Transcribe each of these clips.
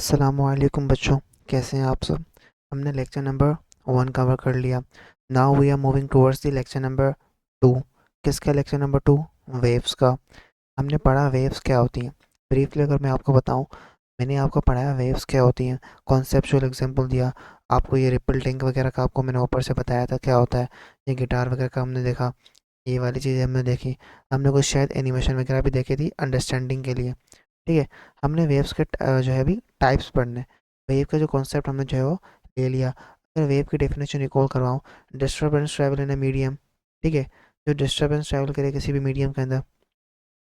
अस्सलामुअलैकुम बच्चों, कैसे हैं आप सब। हमने लेक्चर नंबर 1 कवर कर लिया। Now we are moving towards the lecture number 2। किसका लेक्चर नंबर 2? वेव्स का। हमने पढ़ा वेव्स क्या होती हैं। ब्रीफली अगर मैं आपको बताऊं, मैंने आपको पढ़ाया वेव्स क्या होती हैं, कॉन्सेप्चुअल एग्जांपल दिया आपको। ये रिपल टैंक वगैरह का आपको मैंने ऊपर से बताया था क्या होता है। ये गिटार वगैरह का हमने देखा, ये वाली चीज़ें हमने देखी। हमने कुछ शायद एनिमेशन वगैरह भी देखी थी अंडरस्टैंडिंग के लिए। ठीक है। हमने वेव्स के जो है अभी टाइप्स पढ़ने। वेव का जो कॉन्सेप्ट हमने जो है वो ले लिया। अगर वेव की डेफिनेशन रिकॉल करवाऊँ, disturbance travel in a medium. ठीक है। जो डिस्टर्बेंस ट्रैवल करे किसी भी मीडियम के अंदर,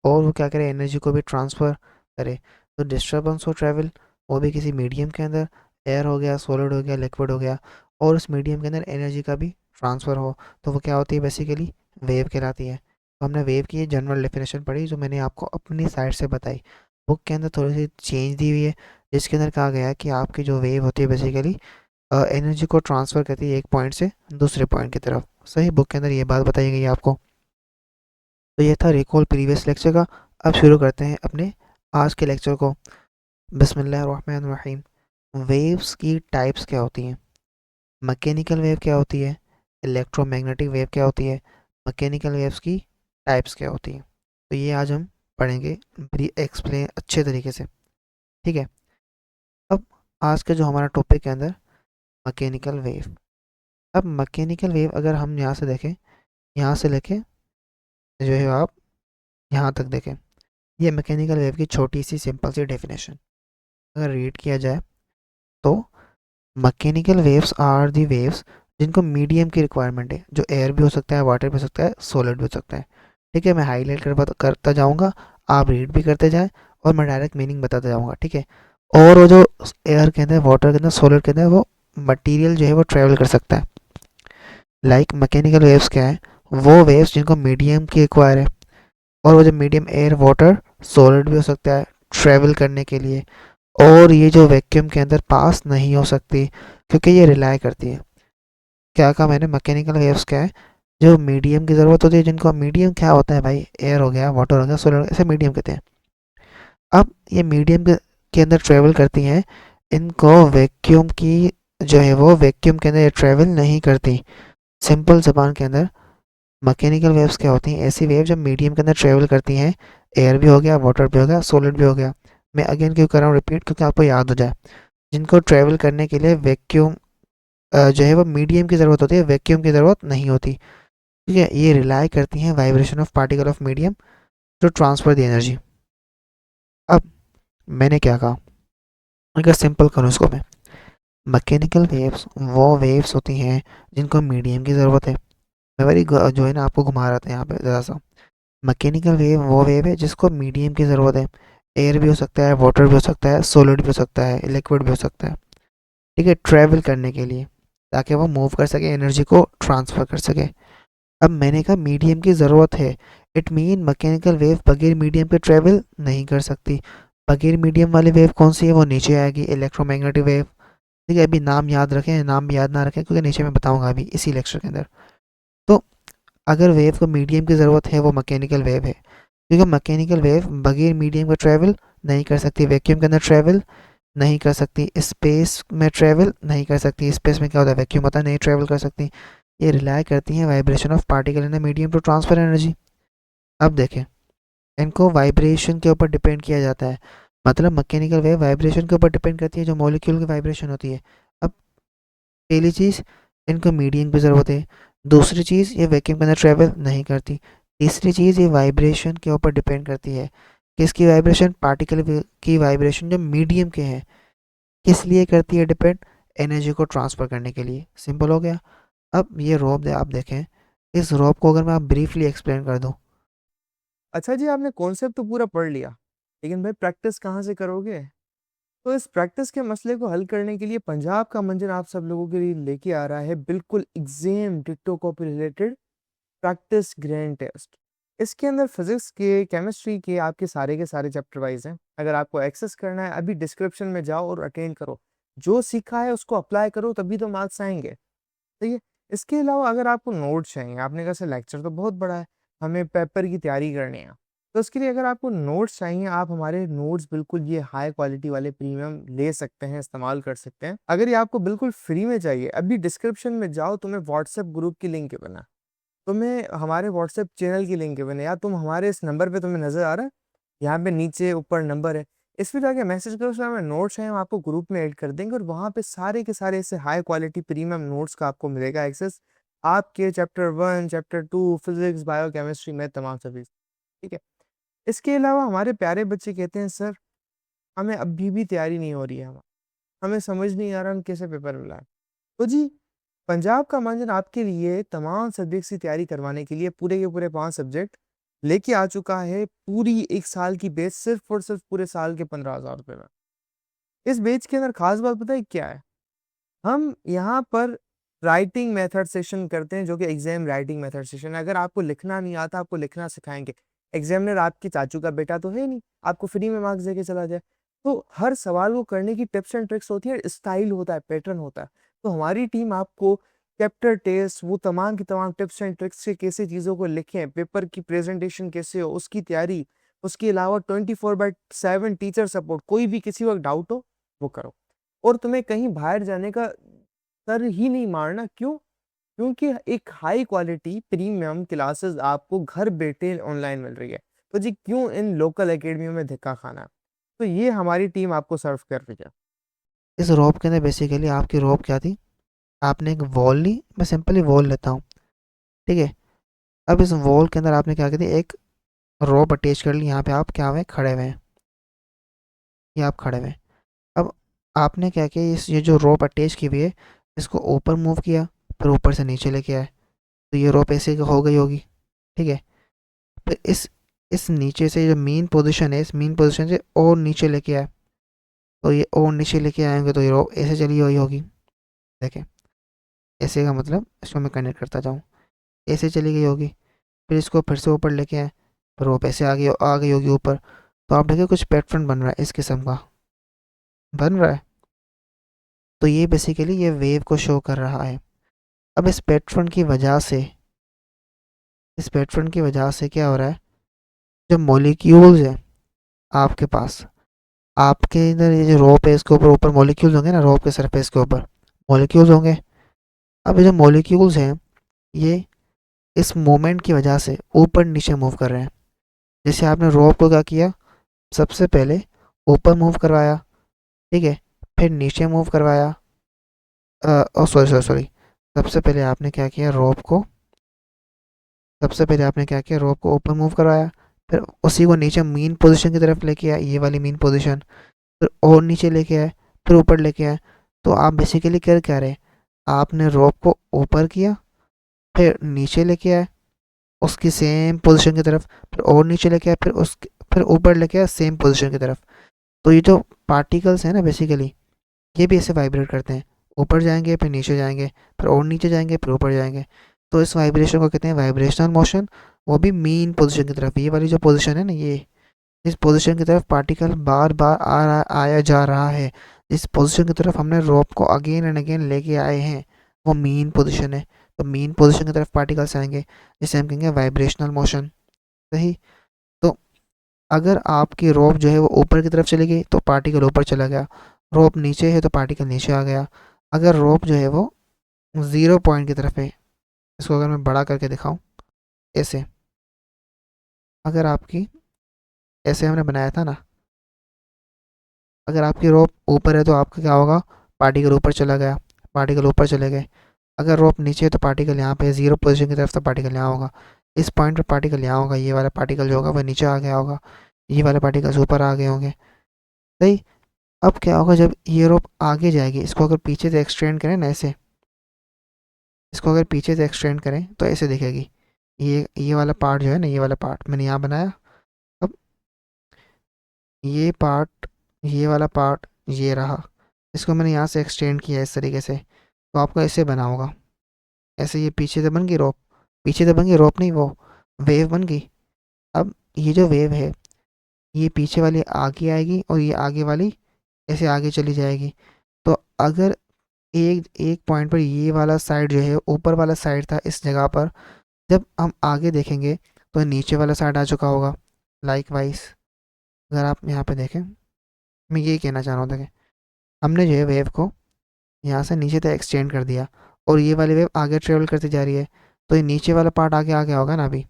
और वो क्या करे, एनर्जी को भी ट्रांसफ़र करे। तो डिस्टर्बेंस हो ट्रैवल, वो भी किसी मीडियम के अंदर, एयर हो गया, सॉलिड हो गया, लिक्विड हो गया, और उस मीडियम के अंदर एनर्जी का भी ट्रांसफ़र हो, तो वो क्या होती है, बेसिकली वेव कहलाती है। तो हमने वेव की ये जनरल डेफिनेशन पढ़ी जो मैंने आपको अपनी साइड से बताई। बुक के अंदर थोड़ी सी चेंज दी हुई है, जिसके अंदर कहा गया है कि आपकी जो वेव होती है बेसिकली एनर्जी को ट्रांसफ़र करती है एक पॉइंट से दूसरे पॉइंट की तरफ। सही, बुक के अंदर ये बात बताई गई है आपको। तो ये था रिकॉल प्रीवियस लेक्चर का। अब शुरू करते हैं अपने आज के लेक्चर को। बिस्मिल्लाहिर्रहमानिर्रहीम। वेव्स की टाइप्स क्या होती हैं? मैकेनिकल वेव क्या होती है? इलेक्ट्रोमैग्नेटिक वेव क्या होती है? मैकेनिकल वेव्स की टाइप्स क्या होती हैं? तो ये आज हम पढ़ेंगे एक्सप्लेन अच्छे तरीके से। ठीक है। अब आज का जो हमारा टॉपिक है अंदर, मैकेनिकल वेव। अब मैकेनिकल वेव अगर हम यहाँ से देखें, यहाँ से लेके जो है आप यहाँ तक देखें, ये मैकेनिकल वेव की छोटी सी सिंपल सी डेफिनेशन अगर रीड किया जाए तो, mechanical waves are the waves जिनको मीडियम की रिक्वायरमेंट है, जो एयर भी हो सकता है, वाटर भी हो सकता है, सॉलिड भी हो सकता है। ठीक है, मैं हाईलाइट करता जाऊँगा, आप रीड भी करते जाएं, और मैं डायरेक्ट मीनिंग बताता जाऊँगा। ठीक है। और वो जो एयर के अंदर, वाटर के अंदर, सॉलिड के अंदर, वो मटेरियल जो है वो ट्रेवल कर सकता है। लाइक मैकेनिकल वेव्स क्या है, वो वेव्स जिनको मीडियम की रिक्वायर है, और वो जो मीडियम एयर, वाटर, सॉलिड भी हो सकता है ट्रेवल करने के लिए, और ये जो वैक्यूम के अंदर पास नहीं हो सकती, क्योंकि ये रिलाई करती है। क्या कहा मैंने, मैकेनिकल वेव्स क्या है, जो मीडियम की ज़रूरत होती है, जिनको मीडियम क्या होता है भाई, एयर हो गया, वाटर हो गया, सॉलिड हो गया, ऐसे मीडियम कहते हैं। अब ये मीडियम के अंदर ट्रेवल करती हैं, इनको वैक्यूम की जो है वो वैक्यूम के अंदर ट्रेवल नहीं करती। सिंपल जबान के अंदर मैकेनिकल वेव्स क्या होती हैं, ऐसी वेव जब मीडियम के अंदर ट्रेवल करती हैं, एयर भी हो गया, वाटर भी हो गया, सॉलिड भी हो गया। मैं अगेन क्यों कर रहा हूँ रिपीट, क्योंकि आपको याद हो जाए। जिनको ट्रैवल करने के लिए वैक्यूम जो है वो मीडियम की ज़रूरत होती है, वैक्यूम की ज़रूरत नहीं होती। ठीक है। ये रिलाई करती हैं vibration of particle of medium to transfer the energy. अब मैंने क्या कहा, अगर सिंपल करूँ इसको मैं, मैकेनिकल वेव्स वो वेव्स होती हैं जिनको मीडियम की ज़रूरत है। मैं मेरी जो है ना आपको घुमा रहा था यहाँ पे ज़रा सा। मैकेनिकल वेव वो वेव है जिसको मीडियम की ज़रूरत है, एयर भी हो सकता है, वाटर भी हो सकता है, सॉलिड भी हो सकता है, लिक्विड भी हो सकता है। ठीक है, ट्रैवल करने के लिए, ताकि वो मूव कर सके, एनर्जी को ट्रांसफ़र कर सके। अब मैंने कहा मीडियम की ज़रूरत है, इट मीन मैकेनिकल वेव बगैर मीडियम के ट्रैवल नहीं कर सकती। बगैर मीडियम वाली वेव कौन सी है, वो नीचे आएगी, इलेक्ट्रोमैग्नेटिक वेव। ठीक है, अभी नाम याद रखें, नाम भी याद ना रखें, क्योंकि नीचे मैं बताऊंगा अभी इसी लेक्चर के अंदर। तो अगर वेव को मीडियम की ज़रूरत है, वो मैकेनिकल वेव है, क्योंकि मैकेनिकल वेव बगैर मीडियम का ट्रैवल नहीं कर सकती, वैक्यूम के अंदर ट्रैवल नहीं कर सकती, स्पेस में ट्रैवल नहीं कर सकती। स्पेस में क्या होता है, वैक्यूम होता है, नहीं ट्रैवल कर सकती। ये रिलाई करती हैं vibration of particle in a medium to transfer energy. अब देखें, इनको वाइब्रेशन के ऊपर डिपेंड किया जाता है। मतलब मैकेनिकल वेव वाइब्रेशन के ऊपर डिपेंड करती है, जो मॉलिक्यूल की वाइब्रेशन होती है। अब पहली चीज़, इनको मीडियम की ज़रूरत है। दूसरी चीज़, ये वैक्यूम के अंदर ट्रैवल नहीं करती। तीसरी चीज़, ये वाइब्रेशन के ऊपर डिपेंड करती है। किसकी वाइब्रेशन, पार्टिकल की वाइब्रेशन जो मीडियम के हैं। किस लिए करती है डिपेंड, एनर्जी को ट्रांसफ़र करने के लिए। सिंपल हो गया। अब ये रोब दे आप देखें, इस रोब को अगर मैं आप ब्रीफली एक्सप्लेन कर दूं। अच्छा जी, आपने कॉन्सेप्ट तो पूरा पढ़ लिया, लेकिन भाई प्रैक्टिस कहाँ से करोगे? तो इस प्रैक्टिस के मसले को हल करने के लिए पंजाब का मंजर आप सब लोगों के लिए लेके आ रहा है बिल्कुल exam ditto copy related practice grand test. इसके अंदर फिजिक्स के, केमिस्ट्री के सारे चैप्टर वाइज हैं। अगर आपको एक्सेस करना है, अभी डिस्क्रिप्शन में जाओ और अटेंड करो। जो सीखा है उसको अप्लाई करो, तभी तो मार्क्स आएंगे। ठीक है। इसके अलावा अगर आपको नोट चाहिए, आपने कहा सर लेक्चर तो बहुत बड़ा है, हमें पेपर की तैयारी करनी है, तो उसके लिए अगर आपको नोट्स चाहिए, आप हमारे नोट्स बिल्कुल ये हाई क्वालिटी वाले प्रीमियम ले सकते हैं, इस्तेमाल कर सकते हैं। अगर ये आपको बिल्कुल फ्री में चाहिए, अभी डिस्क्रिप्शन में जाओ, तुम्हें व्हाट्सएप ग्रुप की लिंक बना, तुम्हें हमारे व्हाट्सएप चैनल की लिंक बने, या तुम हमारे इस नंबर पे तुम्हें नजर आ रहा है, यहाँ पे नीचे ऊपर नंबर है, इस पे जाके मैसेज करो, उसमें हमें नोट्स हैं, हम आपको ग्रुप में ऐड कर देंगे, और वहाँ पे सारे के सारे ऐसे हाई क्वालिटी प्रीमियम नोट्स का आपको मिलेगा एक्सेस, आपके chapter 1, chapter 2, physics, bio chemistry, math, तमाम सभी। ठीक है। इसके अलावा हमारे प्यारे बच्चे कहते हैं, सर हमें अभी भी तैयारी नहीं हो रही है, हमें समझ नहीं आ रहा हम कैसे पेपर मिला। तो जी, पंजाब का मंजन आपके लिए तमाम सब्जेक्ट्स की तैयारी करवाने के लिए पूरे के पूरे 5 सब्जेक्ट लेके आ चुका है, पूरी 1 साल की बेच, सिर्फ और सिर्फ पूरे साल के 15,000 रुपए में। इस बेच के अंदर खास बात पता है क्या है? हम यहाँ पर राइटिंग मेथड सेशन करते हैं, जो कि एग्जाम राइटिंग मेथड सेशन है। अगर आपको लिखना नहीं आता, आपको लिखना सिखाएंगे। एग्जामिनर आपकी चाचू का बेटा तो है नहीं, आपको फ्री में मार्क्स देके चला जाए। तो हर सवाल को करने की टिप्स एंड ट्रिक्स होती है, स्टाइल होता है, पैटर्न होता है। तो हमारी टीम आपको चैप्टर टेस्ट, वो तमाम की तमाम टिप्स एंड ट्रिक्स से कैसे चीज़ों को लिखें, पेपर की प्रेजेंटेशन कैसे हो, उसकी तैयारी, उसके अलावा 24/7 टीचर सपोर्ट, कोई भी किसी वक्त डाउट हो वो करो। और तुम्हें कहीं बाहर जाने का सर ही नहीं मारना। क्यों? क्योंकि एक हाई क्वालिटी प्रीमियम क्लासेस आपको घर बैठे ऑनलाइन मिल रही है। तो जी, क्यों इन लोकल एकेडमियों में धक्का खाना है? तो ये हमारी टीम आपको सर्व कर रही है। इस रोप के अंदर बेसिकली आपकी रोप क्या थी, आपने एक वॉल ली, मैं सिंपली वॉल लेता हूँ, ठीक है। अब इस वॉल के अंदर आपने क्या कर दिया, एक रोप अटैच कर ली, यहाँ पे आप क्या हुए, खड़े हुए हैं, ये आप खड़े हुए हैं। अब आपने क्या किया, ये जो रोप अटैच की हुई है, इसको ऊपर मूव किया, फिर ऊपर से नीचे लेके आए, तो ये रोप ऐसे हो गई होगी, ठीक है। फिर इस नीचे से जो मेन पोजीशन है, इस मेन पोजीशन से और नीचे लेके आए, तो ये और नीचे लेके आएंगे तो ये रोप ऐसे चली हुई होगी, देखें, ऐसे का मतलब इसको मैं कनेक्ट करता जाऊँ, ऐसे चली गई होगी। फिर इसको फिर से ऊपर लेके आए, फिर रोप ऐसे आ गई होगी ऊपर। तो आप देखिए कुछ पैटर्न बन रहा है, इस किस्म का बन रहा है। तो ये बेसिकली ये वेव को शो कर रहा है। अब इस पैटर्न की वजह से क्या हो रहा है, जो मॉलिक्यूल्स हैं आपके पास, आपके इधर ये जो रोप है इसके ऊपर ऊपर मॉलिक्यूल्स होंगे ना, रोप के सरफेस के ऊपर मॉलिक्यूल्स होंगे। अब ये जो मॉलिक्यूल्स हैं, ये इस मोमेंट की वजह से ऊपर नीचे मूव कर रहे हैं। जैसे आपने रोप को क्या किया, सबसे पहले ऊपर मूव करवाया, ठीक है, फिर नीचे मूव करवाया, ओ सॉरी सॉरी सॉरी, सबसे पहले आपने क्या किया, रोप को ऊपर मूव करवाया, फिर उसी को नीचे मीन पोजीशन की तरफ लेके आया, ये वाली मीन पोजीशन, फिर और नीचे लेके आए, फिर ऊपर लेके आए। तो आप बेसिकली कर क्या रहे, आपने रोप को ऊपर किया, फिर नीचे लेके आए उसकी सेम पोजीशन की तरफ, फिर और नीचे लेके आए, फिर ऊपर लेके आए सेम पोजीशन की तरफ। तो ये जो पार्टिकल्स हैं ना बेसिकली, ये भी ऐसे वाइब्रेट करते हैं, ऊपर जाएंगे फिर नीचे जाएंगे, फिर और नीचे जाएंगे फिर ऊपर जाएंगे। तो इस वाइब्रेशन को कहते हैं वाइब्रेशनल मोशन, वो भी मीन पोजीशन की तरफ। ये वाली जो पोजीशन है ना, ये इस पोजीशन की तरफ पार्टिकल बार बार आया जा रहा है, जिस पोजीशन की तरफ हमने रोप को अगेन एंड अगेन लेके आए हैं, वो मीन पोजीशन है। तो मीन पोजीशन की तरफ पार्टिकल्स आएंगे, जिसे हम कहेंगे वाइब्रेशनल मोशन। सही। तो अगर आपकी रोप जो है वो ऊपर की तरफ चली गई तो पार्टिकल ऊपर चला गया, रोप नीचे है तो पार्टिकल नीचे आ गया। अगर रोप जो है वो 0 पॉइंट की तरफ है, इसको अगर मैं बड़ा करके दिखाऊं, ऐसे, अगर आपकी, ऐसे हमने बनाया था ना, अगर आपकी रोप ऊपर है तो आपका क्या होगा, पार्टिकल ऊपर चला गया, पार्टिकल ऊपर चले गए। अगर रोप नीचे है तो पार्टिकल यहाँ पे 0 पोजीशन की तरफ, तो पार्टिकल यहाँ होगा, इस पॉइंट पर पार्टिकल यहाँ होगा, ये वाला पार्टिकल जो होगा वह नीचे आ गया होगा, ये वाले पार्टिकल्स ऊपर आ गए होंगे। सही। अब क्या होगा, जब ये रोप आगे जाएगी, इसको अगर पीछे से एक्सटेंड करें ना ऐसे, इसको अगर पीछे से एक्सटेंड करें तो ऐसे दिखेगी। ये वाला पार्ट जो है ना, ये वाला पार्ट मैंने यहाँ बनाया। अब ये पार्ट, ये वाला पार्ट ये रहा, इसको मैंने यहाँ से एक्सटेंड किया इस तरीके से, तो आपको ऐसे बना होगा। ऐसे ये पीछे से बन गई रोप, पीछे से बन गई रोप नहीं, वो वेव बन गई। अब ये जो वेव है, ये पीछे वाली आगे आएगी और ये आगे वाली ऐसे आगे चली जाएगी। तो अगर एक एक पॉइंट पर ये वाला साइड जो है, ऊपर वाला साइड था, इस जगह पर जब हम आगे देखेंगे तो नीचे वाला साइड आ चुका होगा, लाइक वाइज अगर आप यहाँ पे देखें, मैं ये कहना चाह रहा हूँ, देखें हमने जो है वेव को यहाँ से नीचे तक एक्सटेंड कर दिया और ये वाली वेव आगे ट्रेवल करती जा रही है, तो ये नीचे वाला पार्ट आगे आ गया होगा ना। अभी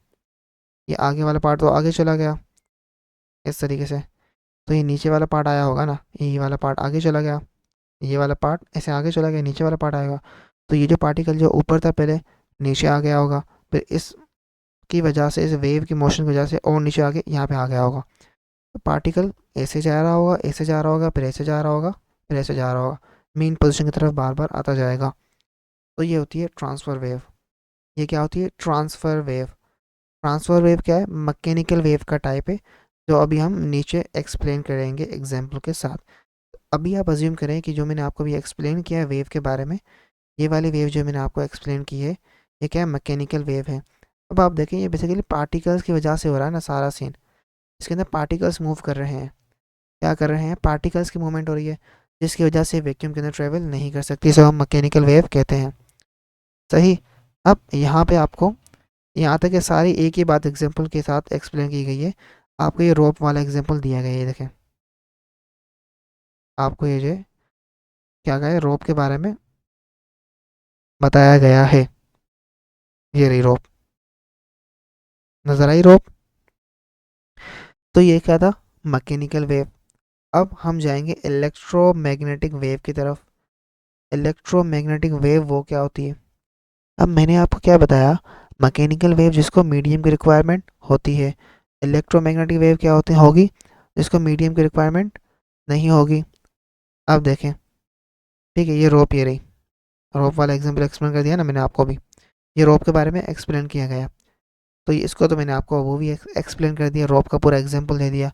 ये आगे वाला पार्ट तो आगे चला गया इस तरीके से, तो ये नीचे वाला पार्ट आया होगा ना, ये वाला पार्ट आगे चला गया, ये वाला पार्ट ऐसे आगे चला गया, नीचे वाला पार्ट आएगा। तो ये जो पार्टिकल जो ऊपर था पहले, नीचे आ गया होगा, फिर इसकी वजह से, इस वेव की मोशन की वजह से और नीचे आके यहाँ पे आ गया होगा। तो पार्टिकल ऐसे जा रहा होगा, ऐसे जा रहा होगा, फिर ऐसे जा रहा होगा, फिर ऐसे जा रहा होगा, मेन पोजीशन की तरफ बार बार आता जाएगा। तो ये होती है ट्रांसफ़र वेव। ये क्या होती है? Transfer wave. ट्रांसफ़र वेव क्या है? मैकेनिकल वेव का टाइप है, जो अभी हम नीचे एक्सप्लेन करेंगे एग्जाम्पल के साथ। अभी आप अज्यूम करें कि जो मैंने आपको अभी एक्सप्लेन किया है वेव के बारे में, ये वाली वेव जो मैंने आपको एक्सप्लेन की है, ये क्या है? मैकेनिकल वेव है। अब आप देखें, ये बेसिकली पार्टिकल्स की वजह से हो रहा है ना सारा सीन। इसके अंदर पार्टिकल्स मूव कर रहे हैं। क्या कर रहे हैं? पार्टिकल्स की मूवमेंट हो रही है, जिसकी वजह से वैक्यूम के अंदर ट्रेवल नहीं कर सकती, इसे हम मैकेनिकल वेव कहते हैं। सही। अब यहाँ पे आपको, यहाँ तक ये सारी एक ही बात एग्जाम्पल के साथ एक्सप्लेन की गई है। आपको ये रोप वाला एग्जाम्पल दिया गया है, ये देखें। आपको ये जो क्या कहा है, रोप के बारे में बताया गया है। ये रही रोप, नजर आई रोप। तो ये क्या था? Mechanical wave. अब हम जाएंगे इलेक्ट्रोमैग्नेटिक वेव की तरफ। इलेक्ट्रोमैग्नेटिक वेव वो क्या होती है? अब मैंने आपको क्या बताया? मैकेनिकल वेव जिसको मीडियम की रिक्वायरमेंट होती है। इलेक्ट्रोमैग्नेटिक वेव क्या होती होगी? जिसको मीडियम की रिक्वायरमेंट नहीं होगी। अब देखें, ठीक है, ये रोप, ये रही रोप वाला एग्जाम्पल एक्सप्लेन कर दिया ना मैंने आपको भी। ये रोप के बारे में एक्सप्लेन किया गया। तो इसको तो मैंने आपको वो भी एक्सप्लेन कर दिया, रोप का पूरा एग्जाम्पल दे दिया।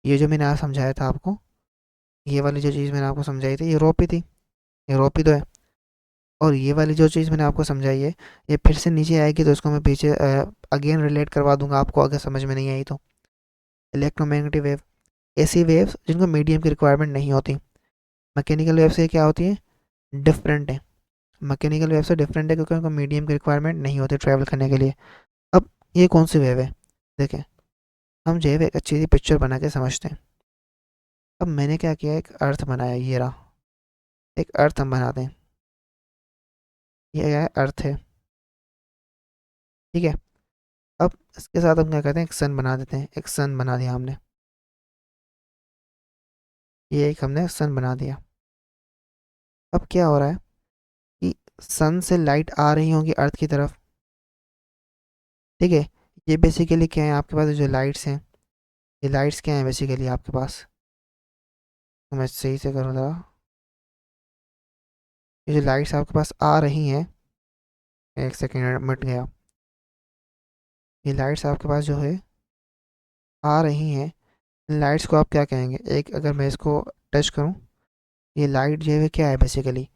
ये जो मैंने आज समझाया था आपको, ये वाली जो चीज़ मैंने आपको समझाई थी, ये रोप ही थी, ये रोप ही तो है। और ये वाली जो चीज़ मैंने आपको समझाई है, ये फिर से नीचे आएगी तो इसको मैं पीछे अगेन रिलेट करवा दूंगा आपको, अगर समझ में नहीं आई तो। इलेक्ट्रोमैग्नेटिक वेव, ऐसी वेव्स जिनको मीडियम की रिक्वायरमेंट नहीं होती। मैकेनिकल वेव से क्या होती है? डिफरेंट है। मैकेनिकल वेव से डिफरेंट है क्योंकि उनको मीडियम की रिक्वायरमेंट नहीं होती ट्रैवल करने के लिए। अब ये कौन सी वेव है? देखें, हम जो है एक अच्छी सी पिक्चर बना के समझते हैं। अब मैंने क्या किया, एक अर्थ बनाया, ये रहा एक अर्थ हम बनाते हैं। ये क्या है? अर्थ है, ठीक है। अब इसके साथ हम क्या करते हैं, एक सन बना देते हैं। एक सन बना दिया हमने, ये एक हमने सन बना दिया। अब क्या हो रहा है कि सन से लाइट आ रही होंगी अर्थ की तरफ, ठीक है। ये बेसिकली क्या है आपके पास जो लाइट्स हैं, ये लाइट्स क्या हैं बेसिकली आपके पास? तो मैं सही से करूँ ज़रा, ये जो लाइट्स आपके पास आ रही हैं, एक सेकेंड मिट गया, ये लाइट्स आपके पास जो है आ रही हैं, लाइट्स को आप क्या कहेंगे? एक अगर मैं इसको टच करूँ, ये लाइट जो है क्या है बेसिकली?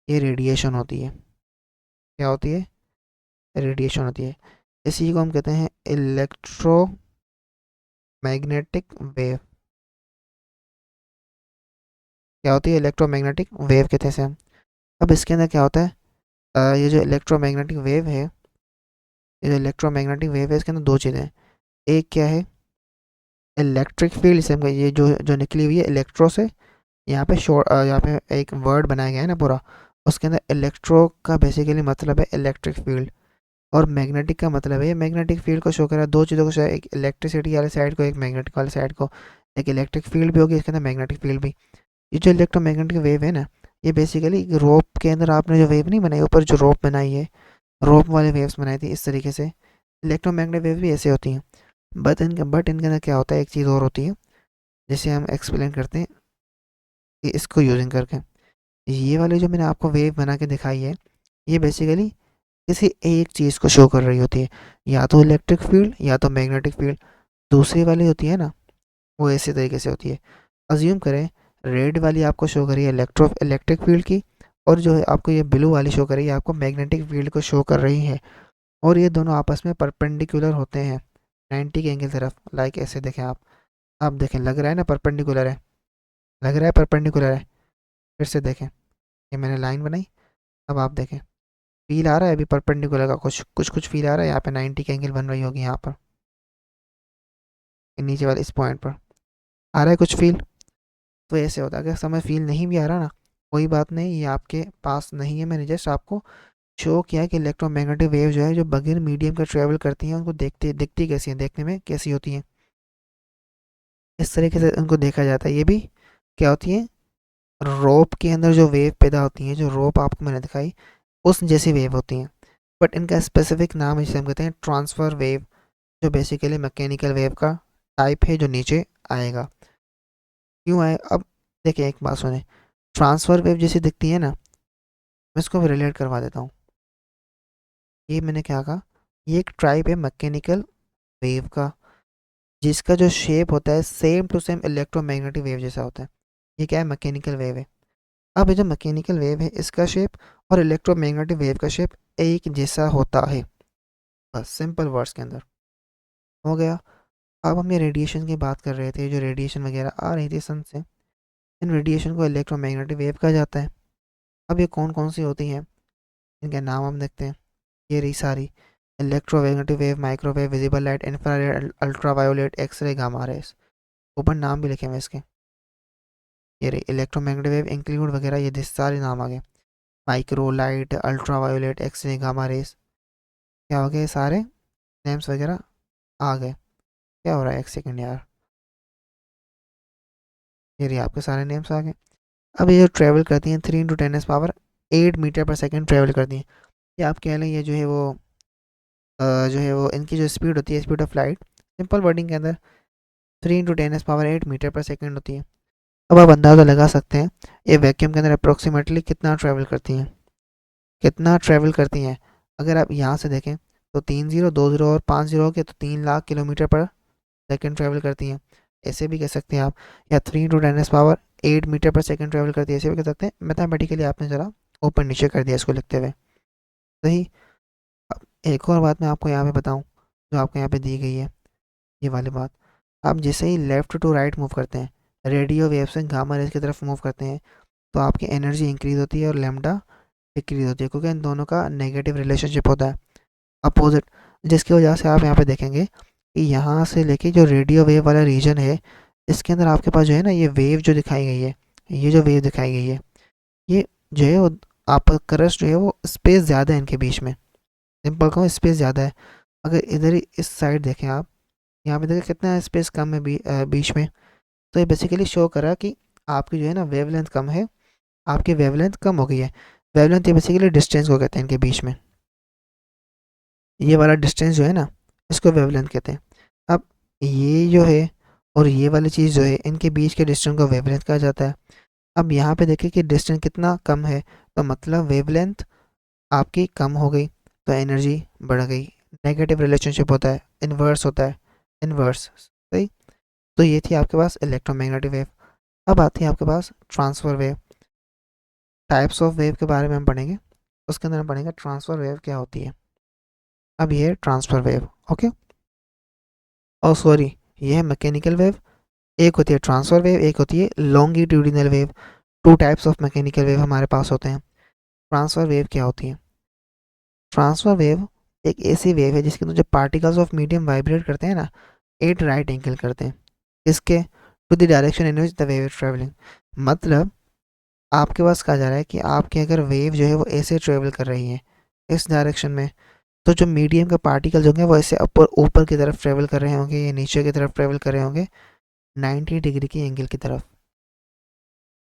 ये रेडिएशन होती है। क्या होती है? रेडिएशन होती है। इसी को हम कहते हैं इलेक्ट्रोमैग्नेटिक वेव। क्या होती है? इलेक्ट्रोमैग्नेटिक वेव कहते हैं इसे हम। अब इसके अंदर क्या होता है? ये जो इलेक्ट्रोमैग्नेटिक वेव है, ये जो इलेक्ट्रोमैग्नेटिक वेव है, इसके अंदर दो चीज़ें हैं। एक क्या है? इलेक्ट्रिक फील्ड से हम, ये जो जो निकली हुई है इलेक्ट्रो से, यहाँ पे शोर, यहाँ पे एक वर्ड बनाया गया है ना पूरा, उसके अंदर इलेक्ट्रो का बेसिकली मतलब है इलेक्ट्रिक फील्ड, और मैग्नेटिक का मतलब है ये मैग्नेटिक फील्ड को शो कर रहा है। दो चीज़ों को शो, एक इलेक्ट्रिसिटी वाले साइड को, एक मैग्नेटिक वाले साइड को। एक इलेक्ट्रिक फील्ड भी होगी इसके अंदर, मैग्नेटिक फील्ड भी। ये जो इलेक्ट्रोमैग्नेटिक वेव है ना, ये बेसिकली रोप के अंदर आपने जो वेव नहीं बनाई, ऊपर जो रोप बनाई है, रोप वाले वेव्स बनाई थी इस तरीके से। इलेक्ट्रोमैग्नेटिक वेव भी ऐसे होती हैं। बट इनके अंदर क्या होता है, एक चीज़ और होती है जिसे हम एक्सप्लेन करते हैं कि इसको यूजिंग करके। ये वाली जो मैंने आपको वेव बना के दिखाई है, ये बेसिकली किसी एक चीज़ को शो कर रही होती है, या तो इलेक्ट्रिक फील्ड या तो मैग्नेटिक फील्ड। दूसरी वाली होती है ना, वो ऐसे तरीके से होती है। अज्यूम करें, रेड वाली आपको शो करी है इलेक्ट्रिक फील्ड की, और जो है आपको ये ब्लू वाली शो कर रही है आपको मैग्नेटिक फील्ड को शो कर रही है। और ये दोनों आपस में परपेंडिकुलर होते हैं 90 के एंगल तरफ। लाइक ऐसे देखें आप देखें, लग रहा है ना परपेंडिकुलर है, लग रहा है परपेंडिकुलर है। फिर से देखें, ये मैंने लाइन बनाई, अब आप देखें, फील आ रहा है अभी परपेंडिकुलर का, कुछ कुछ कुछ फील आ रहा है यहाँ पे, 90 के एंगल बन रही होगी यहाँ पर। नीचे वाले इस पॉइंट पर आ रहा है कुछ फील। तो ऐसे होता है, अगर समय फील नहीं भी आ रहा ना, कोई बात नहीं, ये आपके पास नहीं है, मैंने जस्ट आपको शो किया कि इलेक्ट्रोमैग्नेटिक वेव जो है जो बगैर मीडियम का ट्रेवल करती हैं उनको देखते दिखती कैसी हैं, देखने में कैसी होती हैं, इस तरीके से उनको देखा जाता है। ये भी क्या होती है, रोप के अंदर जो वेव पैदा होती हैं, जो रोप आपको मैंने दिखाई उस जैसी वेव होती हैं, बट इनका स्पेसिफिक नाम है जिसे हम कहते हैं ट्रांसफर वेव, जो बेसिकली मैकेनिकल वेव का टाइप है जो नीचे आएगा। क्यों आए अब, देखिए एक बात सुने, ट्रांसफर वेव जैसी दिखती है ना, मैं इसको रिलेट करवा देता हूँ। ये मैंने क्या कहा, ये एक टाइप है मैकेनिकल वेव का, जिसका जो शेप होता है same to same electromagnetic wave जैसा होता है। ये क्या है, मैकेनिकल वेव है। अब ये जो मैकेनिकल वेव है इसका शेप और इलेक्ट्रोमैग्नेटिक वेव का शेप एक जैसा होता है, बस सिंपल वर्ड्स के अंदर हो गया। अब हम ये रेडिएशन की बात कर रहे थे, जो रेडिएशन वगैरह आ रही थी सन से, इन रेडिएशन को इलेक्ट्रोमैग्नेटिक वेव कहा जाता है। अब ये कौन कौन सी होती हैं, इनके नाम हम देखते हैं। ये रही सारी, electromagnetic wave, microwave, visible light, infrared, ultraviolet, x ray, gamma rays, ऊपर नाम भी लिखे हुए इसके। ये रही इलेक्ट्रोमैग्नेटिक वेव इंक्लूड वगैरह, ये सारे नाम आ गए, micro light, ultraviolet, x ray, gamma rays, क्या हो गए सारे नेम्स वगैरह आ गए। क्या हो रहा है, एक सेकेंड यार, ये रही आपके सारे नेम्स आ गए। अब ये जो ट्रैवल करती हैं 3 × 10⁻8 मीटर पर सेकेंड ट्रैवल करती हैं। ये आप कह लें ये जो है वो जो है वो इनकी जो स्पीड होती है, speed of light, simple wording के अंदर 3 × 10⁻8 मीटर पर सेकेंड होती है। अब आप अंदाज़ा लगा सकते हैं ये वैक्यूम के अंदर अप्रोक्सीमेटली कितना ट्रैवल करती हैं, कितना ट्रैवल करती हैं। अगर आप यहाँ से देखें तो 3 0 2 0 और 5 0 हो गए, तो 3 लाख किलोमीटर पर सेकेंड ट्रैवल करती हैं। ऐसे भी कह सकते हैं आप, या 3 × 10⁻8 मीटर पर सेकेंड ट्रैवल करती है, ऐसे भी कह सकते हैं। मैथमेटिकली आपने ज़रा ऊपर नीचे कर दिया इसको लिखते हुए, सही। अब एक और बात मैं आपको यहाँ पे बताऊँ, जो आपको यहाँ पे दी गई है, ये वाली बात, आप जैसे ही लेफ़्ट टू राइट मूव करते हैं, रेडियो वेव से गामा रेज की तरफ मूव करते हैं, तो आपकी एनर्जी इंक्रीज़ होती है और लैम्डा डिक्रीज़ होती है, क्योंकि इन दोनों का नेगेटिव रिलेशनशिप होता है, अपोजिट। जिसकी वजह से आप यहाँ पे देखेंगे कि यहाँ से लेके जो रेडियो वेव वाला रीजन है, इसके अंदर आपके पास जो है ना, ये वेव जो दिखाई गई है, ये जो वेव दिखाई गई है, ये जो है वो आपका क्रस्ट जो है वो स्पेस ज़्यादा है इनके बीच में, सिंपल कहूँ स्पेस ज़्यादा है। अगर इधर ही इस साइड देखें आप, यहाँ पे देखें कितना स्पेस कम है बीच में, तो ये बेसिकली शो करा कि आपकी जो है ना वेवलेंथ कम है, आपकी वेवलेंथ कम हो गई है। वेवलेंथ ये बेसिकली डिस्टेंस को कहते हैं इनके बीच में, ये वाला डिस्टेंस जो है ना, इसको वेवलेंथ कहते हैं। अब ये जो है और ये वाली चीज़ जो है, इनके बीच के डिस्टेंस को वेवलेंथ कहा जाता है। अब यहाँ पे देखिए कि डिस्टेंस कितना कम है, तो मतलब वेवलेंथ आपकी कम हो गई, तो एनर्जी बढ़ गई। नेगेटिव रिलेशनशिप होता है, इन्वर्स होता है, इन्वर्स, सही। तो ये थी आपके पास इलेक्ट्रोमैग्नेटिक वेव। अब आती है आपके पास transfer wave. Types of wave के बारे में हम पढ़ेंगे, उसके अंदर हम पढ़ेंगे ट्रांसफर वेव क्या होती है। अब ये है ट्रांसफर वेव, ओके। और सॉरी, ये है मैकेनिकल वेव, एक होती है ट्रांसफर वेव, एक होती है longitudinal wave. Two types of mechanical wave हमारे पास होते हैं। ट्रांसफर वेव क्या होती है, ट्रांसफर वेव एक ऐसी वेव है जिसके अंदर जो पार्टिकल्स ऑफ मीडियम वाइब्रेट करते हैं ना, एट राइट एंगल करते हैं, इसके to the direction in which the wave is travelling. मतलब आपके पास कहा जा रहा है कि आपकी अगर वेव जो है वो ऐसे ट्रेवल कर रही है इस डायरेक्शन में, तो जो मीडियम के पार्टिकल्स होंगे वो ऐसे ऊपर ऊपर की तरफ ट्रेवल कर रहे होंगे या नीचे की तरफ ट्रेवल कर रहे होंगे 90 डिग्री की एंगल की तरफ,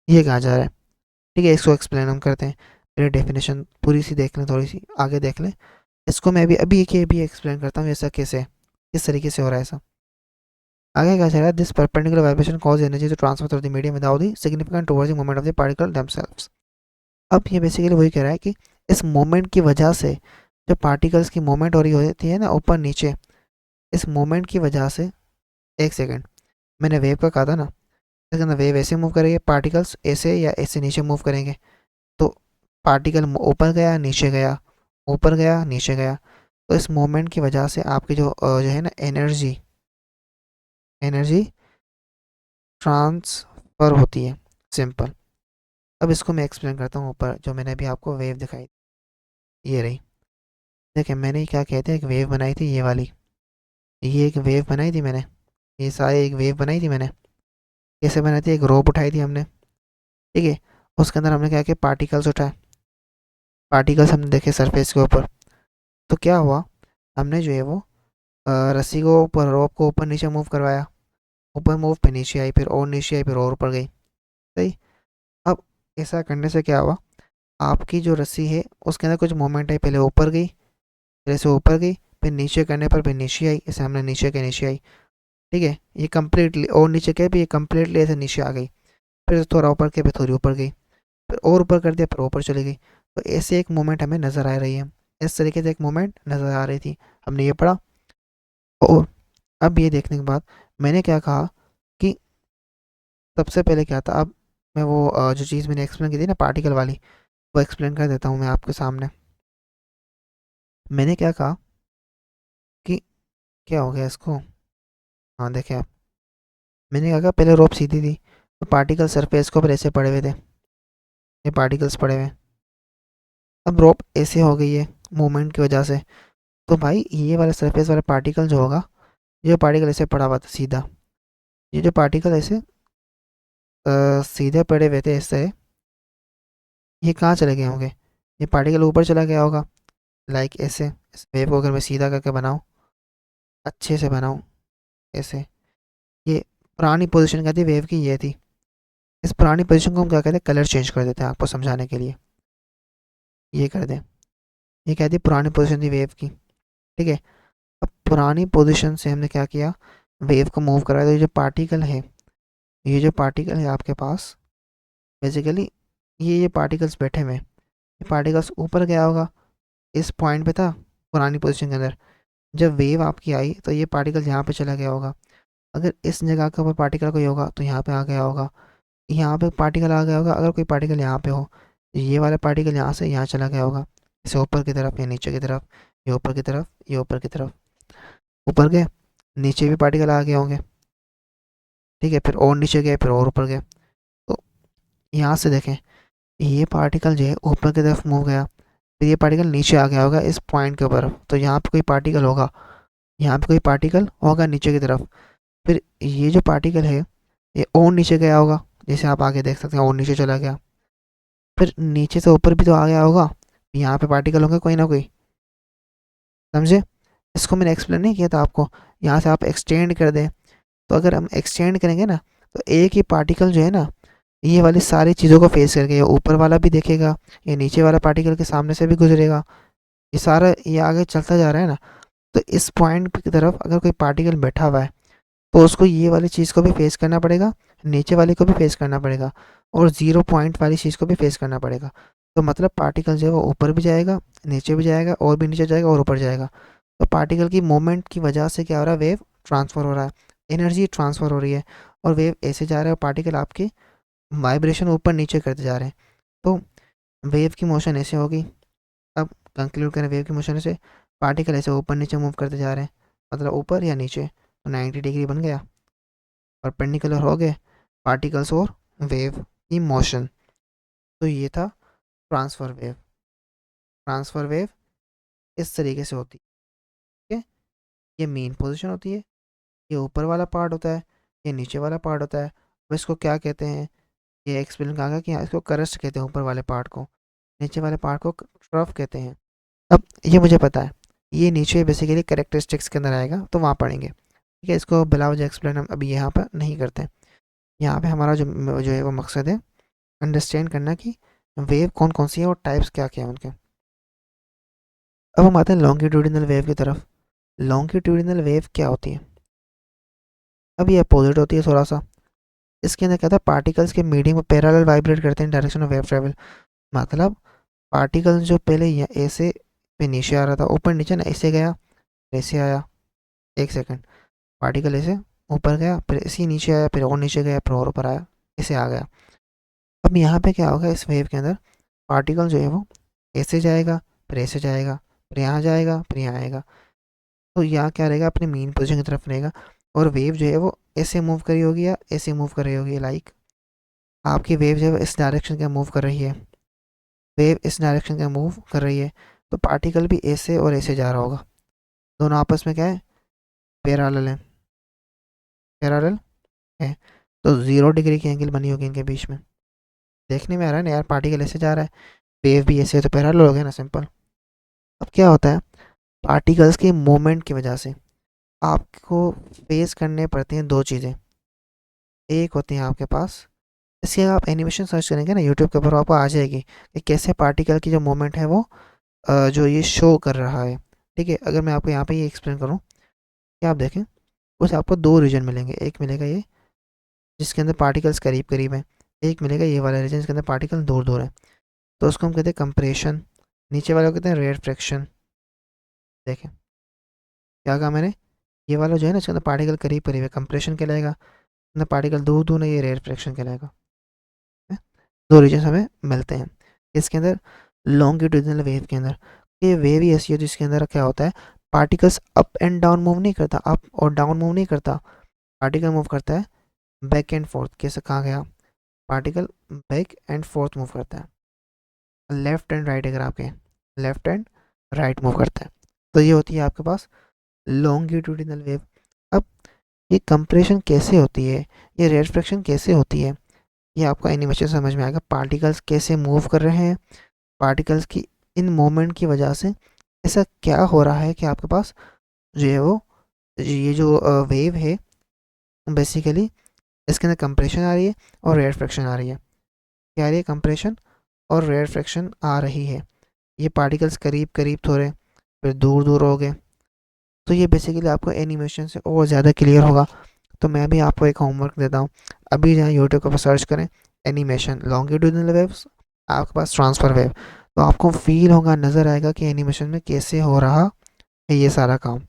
ये कहा जा रहा है। ठीक है, इसको एक्सप्लेन हम करते हैं। पहले डेफिनेशन पूरी सी देख लें, थोड़ी सी आगे देख लें, इसको मैं अभी अभी एक भी एक्सप्लेन करता हूँ ऐसा कैसे है, किस तरीके से हो रहा है ऐसा। आगे कहा जा रहा है, this perpendicular vibration cause energy to transfer through the medium without the significant towards the movement of the particle themselves. अब ये बेसिकली वही कह रहा है कि इस मोमेंट की वजह से, जब पार्टिकल्स की मूवमेंट हो रही होती है ना ऊपर नीचे, इस मोमेंट की वजह से, एक सेकेंड, मैंने वेव का कहा था ना, इसके अंदर वेव ऐसे मूव करेंगे, पार्टिकल्स ऐसे या ऐसे नीचे मूव करेंगे, तो पार्टिकल ऊपर गया नीचे गया, ऊपर गया नीचे गया, तो इस मोमेंट की वजह से आपकी जो है ना एनर्जी, एनर्जी ट्रांसफ़र होती है, सिंपल। अब इसको मैं एक्सप्लेन करता हूँ। ऊपर जो मैंने अभी आपको वेव दिखाई, ये रही, देखिए मैंने क्या कहते हैं, एक वेव बनाई थी ये वाली, ये एक वेव बनाई थी मैंने, ये सारे एक वेव बनाई थी मैंने। कैसे बनाई थी, एक रोप उठाई थी हमने, ठीक है। उसके अंदर हमने क्या किया, पार्टिकल्स उठाए। पार्टिकल्स हमने देखे सरफेस के ऊपर। तो क्या हुआ, हमने जो है वो रस्सी को ऊपर, रोप को ऊपर नीचे मूव करवाया। ऊपर मूव पे नीचे आई, फिर और नीचे आई, फिर और ऊपर गई। सही। अब ऐसा करने से क्या हुआ, आपकी जो रस्सी है उसके अंदर कुछ मोमेंट है, पहले ऊपर गई, फिर ऐसे ऊपर गई, फिर नीचे करने पर फिर नीचे आई, ऐसे हमने नीचे के नीचे आई। ठीक है, ये कंप्लीटली और नीचे के भी, ये कंप्लीटली ऐसे नीचे आ गई। फिर थोड़ा ऊपर के, फिर थोड़ी ऊपर गई, फिर और ऊपर कर दिया, फिर ऊपर चली गई। तो ऐसे एक मोमेंट हमें नज़र आ रही है, इस तरीके से एक मोमेंट नज़र आ रही थी। हमने ये पढ़ा। और अब ये देखने के बाद मैंने क्या कहा कि सबसे पहले क्या था, अब मैं वो जो चीज़ मैंने एक्सप्लेन की थी ना पार्टिकल वाली, वो एक्सप्लेन कर देता हूँ मैं आपके सामने। मैंने क्या कहा कि क्या हो गया इसको, हाँ देखें आप, मैंने क्या कहा, पहले रोप सीधी थी तो पार्टिकल सरफेस के ऊपर ऐसे पड़े हुए थे, ये पार्टिकल्स पड़े हुए हैं। अब रोप ऐसे हो गई है मूवमेंट की वजह से। तो भाई ये वाला सरफेस वाला पार्टिकल जो होगा, ये पार्टिकल ऐसे पड़ा हुआ था सीधा, ये जो पार्टिकल ऐसे सीधे पड़े हुए थे ऐसे, ये कहाँ चले गए होंगे, ये पार्टिकल ऊपर चला गया होगा। लाइक ऐसे, इस वेव को अगर मैं सीधा करके बनाऊँ, अच्छे से बनाऊँ ऐसे, ये पुरानी पोजीशन क्या थी वेव की, ये थी। इस पुरानी पोजीशन को हम क्या कहते हैं, कलर चेंज कर देते हैं आपको समझाने के लिए। ये कर दें, ये क्या थी, पुरानी पोजीशन थी वेव की, ठीक है। अब पुरानी पोजीशन से हमने क्या किया, वेव को मूव कराया। तो ये जो पार्टिकल है, ये जो पार्टिकल है आपके पास, बेसिकली ये पार्टिकल्स बैठे हुए हैं, ये पार्टिकल्स ऊपर गया होगा, इस पॉइंट पे था पुरानी पोजीशन के अंदर। जब वेव आपकी आई तो ये पार्टिकल यहाँ पे चला गया होगा। अगर इस जगह के ऊपर पार्टिकल कोई होगा तो यहाँ पे आ गया होगा, यहाँ पे पार्टिकल आ गया होगा। अगर कोई पार्टिकल यहाँ पे हो, ये वाला पार्टिकल यहाँ से यहाँ चला गया होगा, इसे ऊपर की तरफ या नीचे की तरफ, ये ऊपर की तरफ, ये ऊपर की तरफ, ऊपर गए, नीचे भी पार्टिकल आ गए होंगे, ठीक है। फिर और नीचे गए, फिर और ऊपर गए। तो यहाँ से देखें, ये पार्टिकल जो है ऊपर की तरफ मूव गया, फिर ये पार्टिकल नीचे आ गया होगा इस पॉइंट के ऊपर। तो यहाँ पे कोई पार्टिकल होगा, यहाँ पे कोई पार्टिकल होगा नीचे की तरफ। फिर ये जो पार्टिकल है, ये और नीचे गया होगा, जैसे आप आगे देख सकते हैं और नीचे चला गया। फिर नीचे से ऊपर भी तो आ गया होगा, यहाँ पे पार्टिकल होंगे कोई ना कोई, समझे। इसको मैंने एक्सप्लेन नहीं किया था आपको। यहाँ से आप एक्सटेंड कर दें, तो अगर हम एक्सटेंड करेंगे ना, तो एक ही पार्टिकल जो है ना, ये वाली सारी चीज़ों को फेस करके, ये ऊपर वाला भी देखेगा, ये नीचे वाला पार्टिकल के सामने से भी गुजरेगा, ये सारा ये आगे चलता जा रहा है ना। तो इस पॉइंट की तरफ अगर कोई पार्टिकल बैठा हुआ है, तो उसको ये वाली चीज़ को भी फेस करना पड़ेगा, नीचे वाले को भी फेस करना पड़ेगा, और ज़ीरो पॉइंट वाली चीज़ को भी फेस करना पड़ेगा। तो मतलब पार्टिकल जो है वो ऊपर भी जाएगा, नीचे भी जाएगा, और भी नीचे जाएगा और ऊपर जाएगा। तो पार्टिकल की मूवमेंट की वजह से क्या हो रहा है, वेव ट्रांसफ़र हो रहा है, एनर्जी ट्रांसफ़र हो रही है, और वेव ऐसे जा रहा है और पार्टिकल आपके वाइब्रेशन ऊपर नीचे करते जा रहे हैं। तो वेव की मोशन ऐसे होगी। अब कंक्लूड करें, वेव की मोशन से पार्टिकल ऐसे ऊपर नीचे मूव करते जा रहे हैं, मतलब ऊपर या नीचे। तो 90 डिग्री बन गया, परपेंडिकुलर हो गए पार्टिकल्स और वेव की मोशन। तो ये था ट्रांसफ़र वेव। ट्रांसफ़र वेव इस तरीके से होती है, ये मेन पोजीशन होती है, ये ऊपर वाला पार्ट होता है, ये नीचे वाला पार्ट होता है। अब इसको क्या कहते हैं, ये एक्सप्लेन कहा गया कि हाँ, इसको करस्ट कहते हैं ऊपर वाले पार्ट को, नीचे वाले पार्ट को ट्रफ कहते हैं। अब ये मुझे पता है, ये नीचे बेसिकली कैरेक्टरिस्टिक्स के अंदर आएगा, तो वहाँ पढ़ेंगे, ठीक है। इसको बिला वजह एक्सप्लेन हम अभी यहाँ पर नहीं करते हैं। यहाँ पे हमारा जो जो है वो मकसद है अंडरस्टैंड करना कि वेव कौन कौन सी है और टाइप्स क्या क्या हैं उनके। अब हम आते हैं लॉन्गिट्यूडिनल वेव की तरफ। लॉन्गिट्यूडिनल वेव क्या होती है, अब ये अपोजिट होती है थोड़ा सा। इसके अंदर क्या था, पार्टिकल्स के मीडियम में पैरेलल वाइब्रेट करते हैं डायरेक्शन ऑफ वेव ट्रेवल। मतलब पार्टिकल जो पहले ऐसे पे नीचे आ रहा था, ऊपर नीचे ना, ऐसे गया, ऐसे आया, एक सेकंड, पार्टिकल ऐसे ऊपर गया, फिर ऐसे नीचे आया, फिर और नीचे गया, फिर और ऊपर आया, ऐसे आ गया। अब यहाँ पे क्या होगा, इस वेव के अंदर पार्टिकल जो है वो ऐसे जाएगा, फिर ऐसे जाएगा, फिर यहाँ जाएगा, फिर यहाँ आएगा। तो यहाँ क्या रहेगा, अपने मेन पोजीशन की तरफ रहेगा। और वेव जो है वो ऐसे मूव कर रही होगी या ऐसे मूव कर रही होगी। लाइक आपकी वेव जो है इस डायरेक्शन का मूव कर रही है, वेव इस डायरेक्शन का मूव कर रही है, तो पार्टिकल भी ऐसे और ऐसे जा रहा होगा। दोनों आपस में क्या है, पैरेलल है। पैरेलल है। तो 0 डिग्री की एंगल बनी होगी इनके बीच में। देखने में आ रहा है ना यार, पार्टिकल ऐसे जा रहा है, वेव भी ऐसे है, तो पैरेलल हो गया ना, सिंपल। अब क्या होता है, पार्टिकल्स के मोमेंट की वजह से आपको फेस करने पड़ती हैं दो चीज़ें। एक होती हैं आपके पास, इसके आप एनिमेशन सर्च करेंगे ना यूट्यूब के ऊपर, आपको आ जाएगी कि कैसे पार्टिकल की जो मोमेंट है वो जो ये शो कर रहा है। ठीक है, अगर मैं आपको यहाँ पे ये एक्सप्लेन करूँ कि आप देखें, कुछ आपको दो रीजन मिलेंगे। एक मिलेगा ये जिसके अंदर पार्टिकल्स करीब करीब हैं, एक मिलेगा ये वाला रीजन जिसके अंदर पार्टिकल दूर दूर है। तो उसको हम कहते हैं कंप्रेशन, नीचे वाले को कहते हैं रेयरफेक्शन। देखें क्या कहा मैंने, ये वाला जो है ना इसके अंदर पार्टिकल करीब करीब है, कंप्रेशन कहलाएगा, अंदर पार्टिकल दूर दूर है, ये रेयरफेक्शन कहलाएगा। है? दो रीजन हमें मिलते हैं इसके अंदर। लॉन्गिट्यूडिनल वेव के अंदर ये वेव ही ऐसी है जिसके अंदर क्या होता है, particles up and down move नहीं करता, अप और डाउन मूव नहीं करता, पार्टिकल मूव करता है बैक एंड फोर्थ। कैसे कहा गया, particle back and fourth move करता है, लेफ्ट एंड राइट, अगर आपके लेफ्ट एंड राइट मूव करता है। तो ये होती है आपके पास लॉन्गिट्यूडिनल वेव। अब ये कंप्रेशन कैसे होती है, ये रेयरफेक्शन कैसे होती है, ये आपको एनिमेशन समझ में आएगा। पार्टिकल्स कैसे मूव कर रहे हैं, पार्टिकल्स की इन मोमेंट की वजह से ऐसा क्या हो रहा है कि आपके पास जो है वो ये जो वेव है बेसिकली इसके अंदर कंप्रेशन आ रही है और रेयरफेक्शन आ रही है। क्या आ रही है, कंप्रेशन और रेयरफेक्शन आ रही है। ये पार्टिकल्स करीब करीब थोड़े फिर दूर दूर हो गए। तो ये बेसिकली आपको एनिमेशन से और ज़्यादा क्लियर होगा। तो मैं भी आपको एक होमवर्क देता हूँ, अभी जहाँ यूट्यूब पर सर्च करें एनिमेशन लॉन्गिट्यूडिनल वेव्स, आपके पास ट्रांसफ़र वेव, तो आपको फील होगा, नज़र आएगा कि एनिमेशन में कैसे हो रहा है ये सारा काम।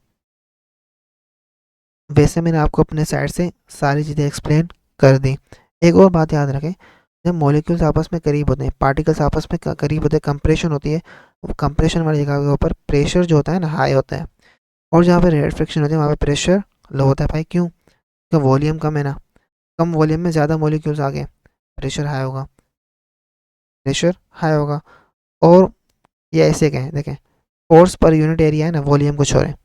वैसे मैंने आपको अपने साइड से सारी चीज़ें एक्सप्लेन कर दी। एक और बात याद रखें, जब मॉलिक्यूल्स आपस में करीब होते हैं, पार्टिकल्स आपस में करीब होते हैं, कंप्रेशन होती है, वो कंप्रेशन वाली जगह के ऊपर प्रेशर जो होता है ना हाई होता है, और जहाँ पे रेट फ्रिक्शन होती है वहाँ पे प्रेशर लो होता है। भाई क्यों, तो वॉल्यूम कम है ना, कम वॉल्यूम में ज़्यादा मॉलिक्यूल्स आ गए, प्रेशर हाई होगा, प्रेशर हाई होगा। और ये ऐसे कहें, देखें फोर्स पर यूनिट एरिया है ना, वॉल्यूम कुछ और है।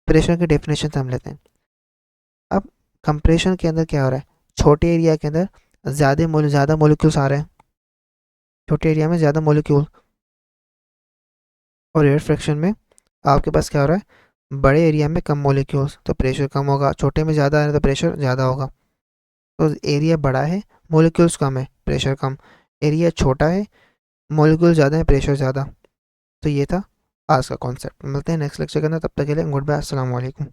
प्रेशर की डेफिनेशन से हम लेते हैं। अब कंप्रेशन के अंदर क्या हो रहा है, छोटे एरिया के अंदर ज़्यादा मॉलिक्यूल्स आ रहे हैं, छोटे एरिया में ज़्यादा मॉलिक्यूल, और एयर फ्रैक्शन में आपके पास क्या हो रहा है, बड़े एरिया में कम मॉलिक्यूल्स, तो प्रेशर कम होगा, छोटे में ज़्यादा है तो प्रेशर ज़्यादा होगा। तो एरिया बड़ा है, मॉलिक्यूल्स कम है, प्रेशर कम, एरिया छोटा है, मॉलिक्यूल ज़्यादा है, प्रेशर ज़्यादा। तो ये था आज का कॉन्सेप्ट। मिलते हैं नेक्स्ट लेक्चर के अंदर, तब तक के लिए गुड बाय, अस्सलाम वालेकुम।